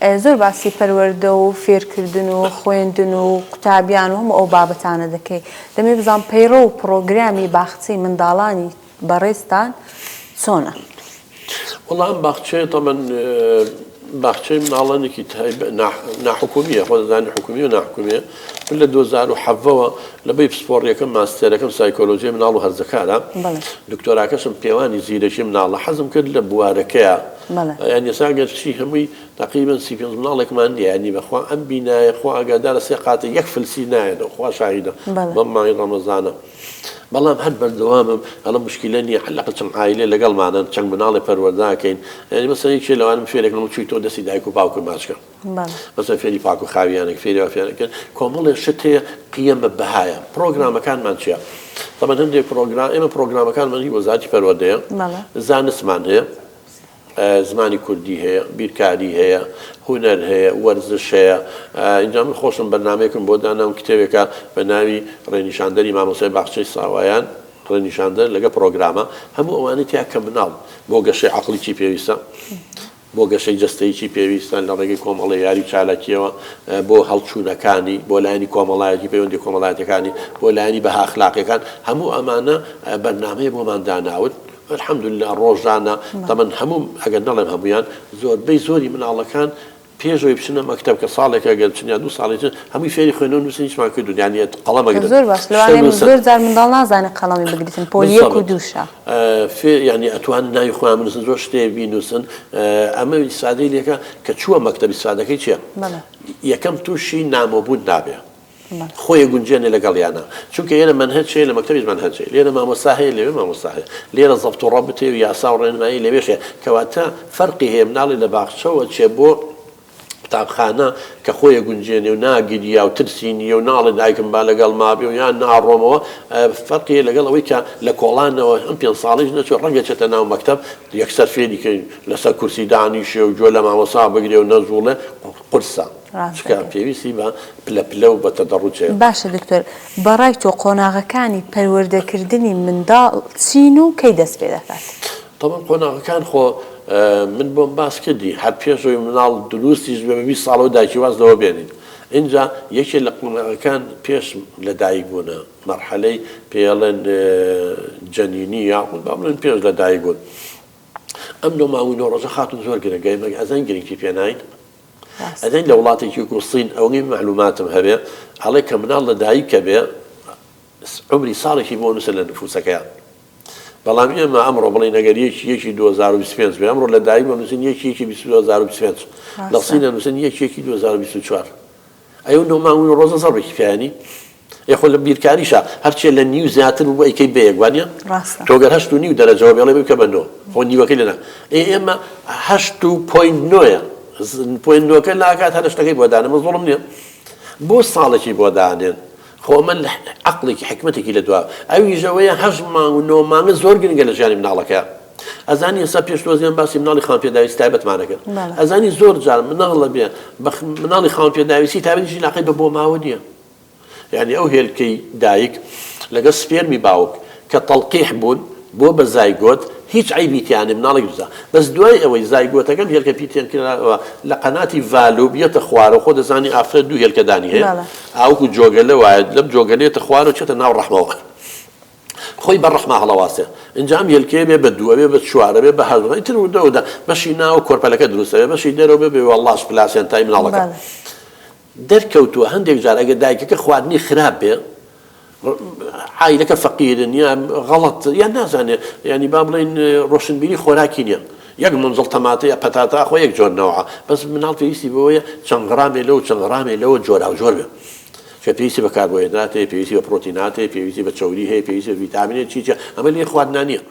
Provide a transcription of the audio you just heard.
زۆر باسی پەروەردە و فێرکردن و خوێندن و قوتابیان و هەموو ئەو بابەتانە دەکەی. دەمێ بزانم پەیڕە و پرۆگرامی باخچەی منداڵانی بەڕێزتان چۆنە؟ وەڵام ئەم باخچەیە تەمەن باخچەی مناڵانێکی ناحکومیە، خۆ دەزانی حکومی و ناحکومیە. من لە 2007ەوە لە بەی پسپۆڕیەکەم ماستێرەکەم سایکۆلۆژیای مناڵ و هەرزەکانە دکتۆراکەشم پێوانی زیرەکی مناڵە حەزم کرد لە بوارەکەیە. یعنی ئێستا گەرچی هەمووی تقریبا 35 مناڵێکمان نییە، یعنی بەخوا ئەم بینایە خوا ئاگادارە سێ قاتە یەک فلسی نایەنەوە، خوا شاهیدە بەم مانگی ڕەمەزانە. بەڵام هەر بەردەوامم هەڵە مشکلە نییە، حەلاقە چەند عایلێ لەگەڵمانن، چەند مناڵی پەروەردەکەین. یعنی مەسەڵەن یەکێ لەوانم فێرێکم چووی تۆ دەستی دایک و باوکم ماچکە، مەسەڵەن فێری پاک و خاویانێک فێری وافیانەکەن کۆمەڵێ شت هەیە قیەم بە بەهایە. پرۆگرامەکانمان چییە؟ تەمەن هەندێک پرۆگرام ئێمە پرۆگرامەکانمان هی وەزارەتی پەروەردەیە، زانستمان هەیە، زمانی کوردی هەیە، بیرکاری هەیە، هونەر هەیە، وەرزش هەیە. اینجا من خۆشم بەرنامەیەکم بۆ داناوم کتێبێکە بە ناوی ڕێنیشاندەری مامۆستای باخچەی ساوایان، ڕێنیشاندەر لەگە پرۆگرامە هەموو ئەوانەی تیا کە مناڵ بۆ گەشەی عەقڵی چی پێویستە، بۆ گەشەی جەستەیی چی پێویستە لە ڕێگەی کۆمەڵە یاری چالاکیەوە، بۆ هەڵچوونەکانی، بۆ لایەنی کۆمەڵایەتی پەیوەندی کۆمەڵایەتەکانی، بۆ لایەنی بەها ئەخلاقیەکان، هەموو ئەمانە بەرنامەیە بۆمان داناون. الحەمدولله ڕۆژانە تەمەن هەموو ئەگەر نەڵێم هەمویان زۆربەی زۆری مناڵەکان پێشەوەی بچنە مەکتەب کە ساڵێکە گەل بچن یا 2 ساڵێک هەمووی فێری خوێندن و نووسین هیچمان کردوون، یعنی قەڵەمەگرن. زۆر باش لەوانەیە زۆر جار منداڵ نازانێت قەڵەمی بگریتن، پۆلیۆ و دووشە یعنی ئەتوانن ناوی خۆیان بنووسن، زۆر شتێ بینووسن. ئەمە ئیسادەی لێکە کە چووە مەکتەب ئیسادەکەی چییە؟ یەکەم تووشی نامۆبوون نابێ، خۆی گونجێنێ لەگەڵیانە، چونکە ئێرە منهەج هەیە، لە مەکتەبیش منهەج هەیە، لێرە مامۆستا هەیە، لێوێ مامۆستا هەیە، لێرە زەبط و ڕەبت هەیە و یاسا و ڕێنمایی لێوێش هەیە. کەواتە فەرقی هەیە مناڵی لە باخچەوە چێ بۆ قوتابخانە کە خۆی گونجێنێ و ناگیریا و ترسی نیە و ناڵێ دایکم با لەگەڵ مابێ و یان ناڕۆمەوە. فەرقی هەیە لەگەڵ ئەوەی کە لە کۆڵانەوە ئەم 5 ساڵیش نەچێت ڕەنگە چێتە ناو مەکتەب یەکسەر فێریکەی لەسەر کورسی دانیشێ و گوێ لە مامۆستا بگرێ و نەزوڵێ قورسە. چکار پێویستی بە پلە پلە و بە تەدەڕوجێ. باشە دکتۆر، بەڕای تۆ قۆناغەکانی پەروەردەکردنی منداڵ چین و کەی دەست پێ دەکات؟ تەمەن قۆناغەکان خۆ من بۆم باس کردی هەر پێشەوەی مناڵ دروستیش بێ 20 ساڵ و دایکی وازەوە بێنین. اینجا یەکێک لە قۆناغەکان پێش لە دایک بوونە مەرحەلەی پێڵێن جەنینی یاخود با بڵێن پێش لە دایک بوون. ئەم لە ماوەی نۆڕۆژە خاتون زۆر گرنگە، ئەزان گرنگی پێ ناین. ئەدەین لە وڵاتێکی کوردستان ئەوەی معلوماتم هەبێ هەڵێ کە مناڵ لە دایکە بێ عمری ساڵێکی بۆ نووسە لە نفوسەکەیان. بەڵام ئێمە ئەمڕۆ بڵێن ئەگەر یەکی 2025 بێ ئەمڕۆ لە دایک نووسین یەکی 2025 لە سینە نووسین یەکی 2024. ئەو نۆماوی ڕۆژە زەڕێکی پیانی یخۆ لە بیرکاریشە هەرچێ لە نیو زیاتر بوو ئەیکەی بەیەک وانە تۆگەر 8.9 دەرەجەوە بێڵێ بکە بەنەوە خۆ نیوەکەی لەنا ئێمە 8.9ە پۆینتەکە لاکات هەر شتەکەی بۆ دانێ مە زۆڵم نییە بۆ ساڵێکی بۆ دانێن. خۆ من عەقڵێکی حکمەتێکی لە دوا ئەویژەوەیە 8 مانگ و 9 مانگە زۆر گرنگە لە ژیانی مناڵەکە. ئەزانی ئێستا پێشتۆزیان باسی مناڵی خاوەنپێداویستی تایبەتمانەکەن. ئەزانی زۆر جار مناڵە بێ مناڵی خاوەنپێداویستی تایبەتیشی لاقی بە بۆ ماوە نییە. یعنی ئەو هێلکەی دایک لەگەڵ سپێرمی باوک کە تەڵقیح بوون بۆ بە زایگۆت هیچ عیبیتیانێ مناڵێک دوزا، بەس دوای ئەوەی زایگۆتەکەم هێلکە پیتێن کراوە لە قەناتی ڤالۆ بێتە خوارە خۆ دەزانی ئافرەت 2 هێلکەدانی هەیە ئاوکو جۆگەلە وایە لەم جۆگەلێتە خوارە چێتە ناو ڕەحمەوە خۆی بە ڕەحمە هەڵەواسێ. اینجا ئەم هێلکەیە بێ بە 2 بێ بە 4 بێ بە 8 ئیتر دەودا بەشی ناو کۆرپەلەکە دروستە بێ بەشی دەرەوە بێ وەڵڵاش پلاسیان تای مناڵەکە دەرکەوتووە. هەندێک جار ئەگەر دایکەکە خواردنی خراپ بێ عائلەکە فەقیرن یا غەڵەت یان نازانێ ینی با بڵێن ڕۆشنبیری خۆراکی نییە، یەک منزڵ تەماتە یا پەتاتا خۆ یەک جۆر نەوە، بەس مناڵ پێویستی بەوەیە چەند غرامێ لەو چەند غرامێ لەوە جۆرا و جۆر بێ. پێویستی بە کاربۆهیدرات هەیە، پێویستی بە پرۆتینات هەیە، پێویستی بە چەوری هەیە، پێویستی بە ڤیتامینێ چیچە ئەمە لێ خواردنان نییە.